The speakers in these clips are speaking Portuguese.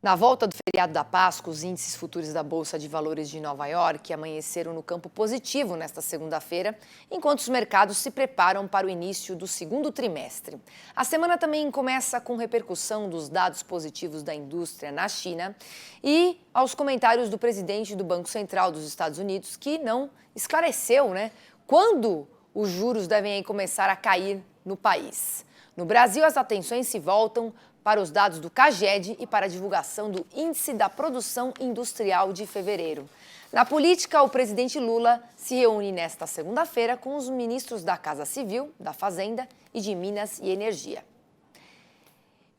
Na volta do feriado da Páscoa, os índices futuros da Bolsa de Valores de Nova York amanheceram no campo positivo nesta segunda-feira, enquanto os mercados se preparam para o início do segundo trimestre. A semana também começa com repercussão dos dados positivos da indústria na China e aos comentários do presidente do Banco Central dos Estados Unidos, que não esclareceu, quando os juros devem aí começar a cair no país. No Brasil, as atenções se voltam para os dados do CAGED e para a divulgação do Índice da Produção Industrial de fevereiro. Na política, o presidente Lula se reúne nesta segunda-feira com os ministros da Casa Civil, da Fazenda e de Minas e Energia.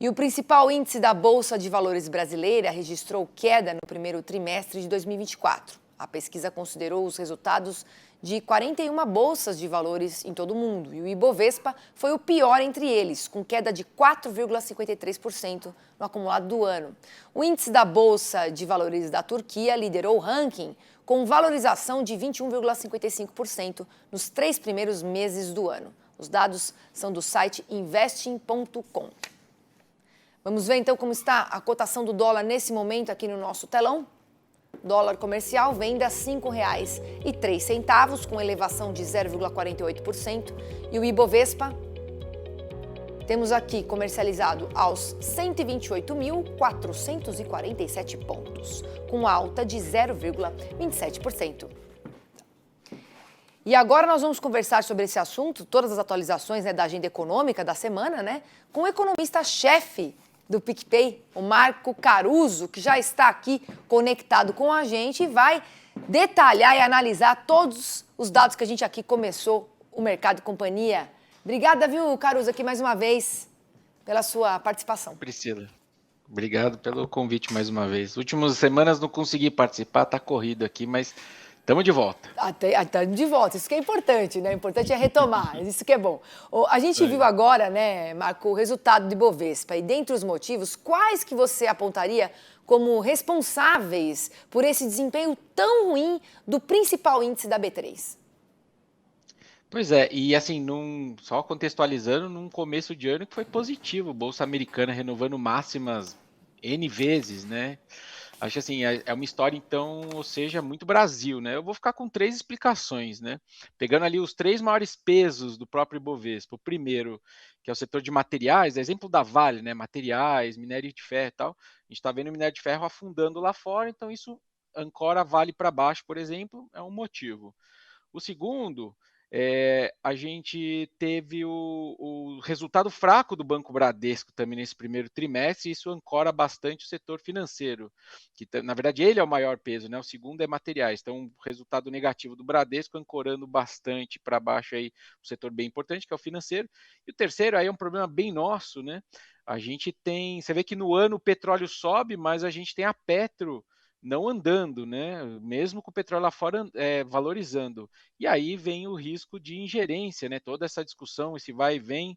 E o principal índice da Bolsa de Valores brasileira registrou queda no primeiro trimestre de 2024. A pesquisa considerou os resultados de 41 bolsas de valores em todo o mundo e o Ibovespa foi o pior entre eles, com queda de 4,53% no acumulado do ano. O índice da Bolsa de Valores da Turquia liderou o ranking com valorização de 21,55% nos 3 primeiros meses do ano. Os dados são do site investing.com. Vamos ver então como está a cotação do dólar nesse momento aqui no nosso telão. Dólar comercial vende a R$ 5,03, com elevação de 0,48%. E o Ibovespa, temos aqui comercializado aos 128.447 pontos, com alta de 0,27%. E agora nós vamos conversar sobre esse assunto, todas as atualizações da agenda econômica da semana, com o economista-chefe do PicPay, o Marco Caruso, que já está aqui conectado com a gente e vai detalhar e analisar todos os dados que a gente aqui começou o Mercado e Companhia. Obrigada, viu, Caruso, aqui mais uma vez pela sua participação. Priscila, obrigado pelo convite mais uma vez. Últimas semanas não consegui participar, tá corrido aqui, mas estamos de volta. Estamos de volta, isso que é importante, O importante é retomar, isso que é bom. A gente viu agora, Marco, o resultado do Ibovespa e dentre os motivos, quais que você apontaria como responsáveis por esse desempenho tão ruim do principal índice da B3? Pois é, e assim, só contextualizando, num começo de ano que foi positivo, Bolsa Americana renovando máximas N vezes, Acho assim, é uma história, então, ou seja, muito Brasil, Eu vou ficar com 3 explicações, Pegando ali os 3 maiores pesos do próprio Ibovespa. O primeiro, que é o setor de materiais, exemplo da Vale, Materiais, minério de ferro e tal. A gente está vendo o minério de ferro afundando lá fora, então isso ancora a Vale para baixo, por exemplo, é um motivo. O segundo, a gente teve o resultado fraco do Banco Bradesco também nesse primeiro trimestre, e isso ancora bastante o setor financeiro, que na verdade ele é o maior peso, O segundo é materiais, então o resultado negativo do Bradesco ancorando bastante para baixo aí um setor bem importante, que é o financeiro. E o terceiro aí é um problema bem nosso, A gente tem, você vê que no ano o petróleo sobe, mas a gente tem a Petro não andando, Mesmo com o petróleo lá fora valorizando. E aí vem o risco de ingerência, Toda essa discussão, esse vai e vem,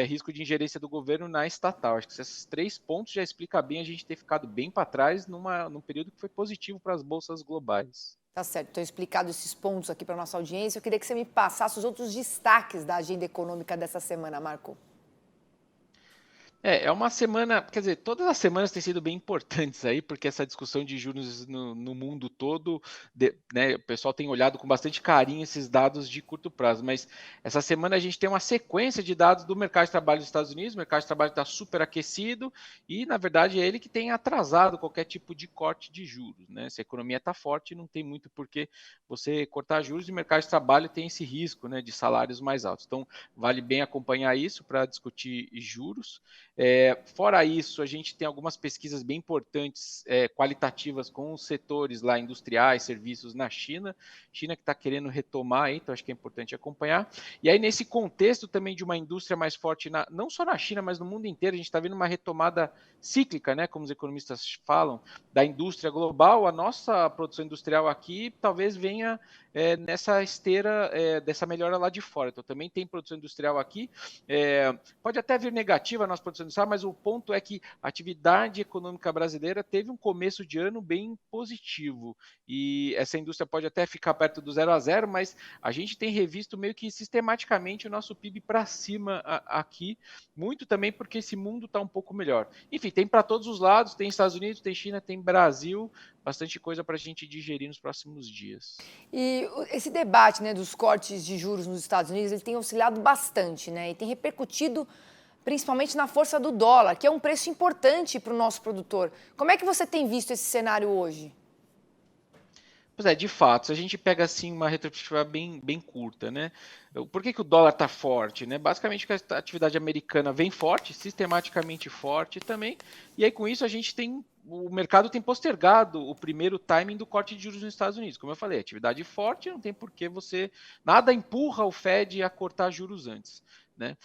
risco de ingerência do governo na estatal. Acho que esses 3 pontos já explica bem a gente ter ficado bem para trás num período que foi positivo para as bolsas globais. Tá certo, então explicado esses pontos aqui para a nossa audiência, eu queria que você me passasse os outros destaques da agenda econômica dessa semana, Marco. É uma semana, quer dizer, todas as semanas têm sido bem importantes aí, porque essa discussão de juros no mundo todo, o pessoal tem olhado com bastante carinho esses dados de curto prazo, mas essa semana a gente tem uma sequência de dados do mercado de trabalho dos Estados Unidos. O mercado de trabalho está super aquecido e, na verdade, é ele que tem atrasado qualquer tipo de corte de juros, Se a economia está forte, não tem muito por que você cortar juros, e o mercado de trabalho tem esse risco, de salários mais altos. Então, vale bem acompanhar isso para discutir juros. Fora isso, a gente tem algumas pesquisas bem importantes, qualitativas, com os setores lá industriais, serviços na China que está querendo retomar, então acho que é importante acompanhar. E aí, nesse contexto também de uma indústria mais forte, não só na China, mas no mundo inteiro, a gente está vendo uma retomada cíclica, como os economistas falam, da indústria global. A nossa produção industrial aqui talvez venha nessa esteira dessa melhora lá de fora. Então também tem produção industrial aqui, pode até vir negativa a nossa produção industrial, mas o ponto é que a atividade econômica brasileira teve um começo de ano bem positivo, e essa indústria pode até ficar perto do 0 a 0, mas a gente tem revisto meio que sistematicamente o nosso PIB para cima aqui, muito também porque esse mundo está um pouco melhor. Enfim, tem para todos os lados, tem Estados Unidos, tem China, tem Brasil, bastante coisa para a gente digerir nos próximos dias. E esse debate, né, dos cortes de juros nos Estados Unidos, ele tem oscilado bastante, né, e tem repercutido principalmente na força do dólar, que é um preço importante para o nosso produtor. Como é que você tem visto esse cenário hoje? Pois é, de fato, se a gente pega assim uma retrospectiva bem curta, né? Por que o dólar está forte, né? Basicamente porque a atividade americana vem forte, sistematicamente forte também, e aí com isso o mercado tem postergado o primeiro timing do corte de juros nos Estados Unidos. Como eu falei, atividade forte, não tem por que nada empurra o Fed a cortar juros antes. Né?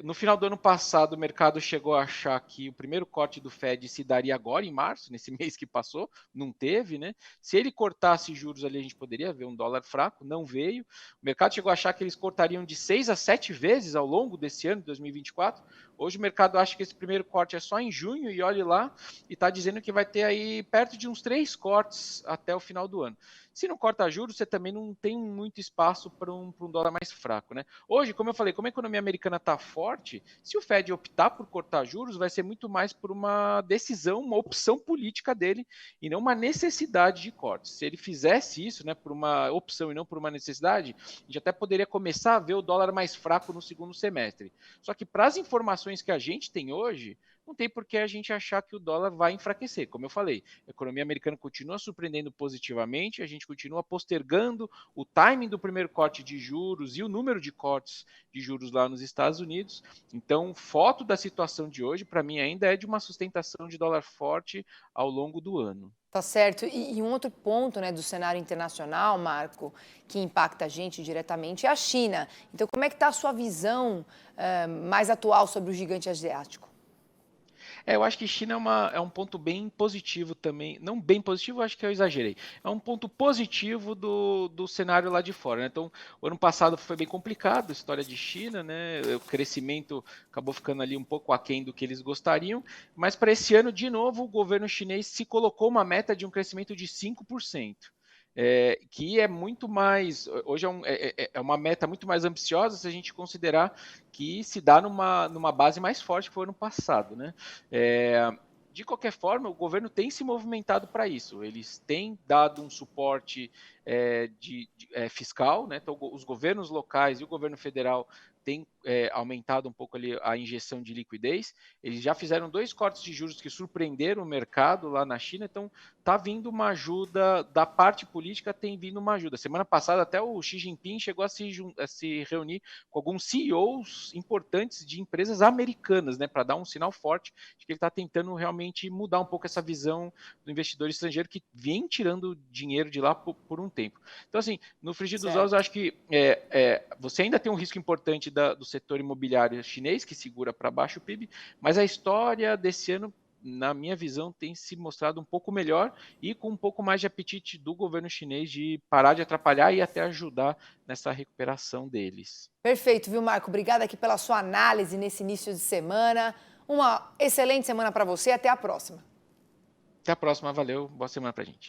No final do ano passado, o mercado chegou a achar que o primeiro corte do Fed se daria agora, em março, nesse mês que passou, não teve. Né? Se ele cortasse juros ali, a gente poderia ver um dólar fraco, não veio. O mercado chegou a achar que eles cortariam de 6 a 7 vezes ao longo desse ano, de 2024. Hoje o mercado acha que esse primeiro corte é só em junho, e olhe lá, e está dizendo que vai ter aí perto de uns 3 cortes até o final do ano. Se não corta juros, você também não tem muito espaço para um dólar mais fraco. Né? Hoje, como eu falei, como a economia americana está forte, se o Fed optar por cortar juros, vai ser muito mais por uma decisão, uma opção política dele, e não uma necessidade de cortes. Se ele fizesse isso, né, por uma opção e não por uma necessidade, a gente até poderia começar a ver o dólar mais fraco no segundo semestre. Só que para as informações que a gente tem hoje, não tem por que a gente achar que o dólar vai enfraquecer. Como eu falei, a economia americana continua surpreendendo positivamente, a gente continua postergando o timing do primeiro corte de juros e o número de cortes de juros lá nos Estados Unidos. Então, foto da situação de hoje, para mim, ainda é de uma sustentação de dólar forte ao longo do ano. Tá certo. E um outro ponto, né, do cenário internacional, Marco, que impacta a gente diretamente, é a China. Então, como é que está a sua visão mais atual sobre o gigante asiático? Eu acho que China é um ponto bem positivo também. Não bem positivo, acho que eu exagerei. É um ponto positivo do cenário lá de fora. Né? Então, o ano passado foi bem complicado a história de China, né? O crescimento acabou ficando ali um pouco aquém do que eles gostariam. Mas para esse ano, de novo, o governo chinês se colocou uma meta de um crescimento de 5%. Que é muito mais. Hoje é uma meta muito mais ambiciosa se a gente considerar que se dá numa base mais forte que foi ano passado. Né? De qualquer forma, o governo tem se movimentado para isso. Eles têm dado um suporte fiscal, né? Então, os governos locais e o governo federal têm aumentado um pouco ali a injeção de liquidez. Eles já fizeram 2 cortes de juros que surpreenderam o mercado lá na China, então está vindo uma ajuda da parte política, tem vindo uma ajuda. Semana passada até o Xi Jinping chegou a se reunir com alguns CEOs importantes de empresas americanas, né, para dar um sinal forte de que ele está tentando realmente mudar um pouco essa visão do investidor estrangeiro que vem tirando dinheiro de lá por um tempo. Então, assim, no frigir dos ovos, eu acho que você ainda tem um risco importante do setor imobiliário chinês, que segura para baixo o PIB, mas a história desse ano, na minha visão, tem se mostrado um pouco melhor e com um pouco mais de apetite do governo chinês de parar de atrapalhar e até ajudar nessa recuperação deles. Perfeito, viu, Marco? Obrigada aqui pela sua análise nesse início de semana. Uma excelente semana para você. Até a próxima. Até a próxima, valeu, boa semana pra gente.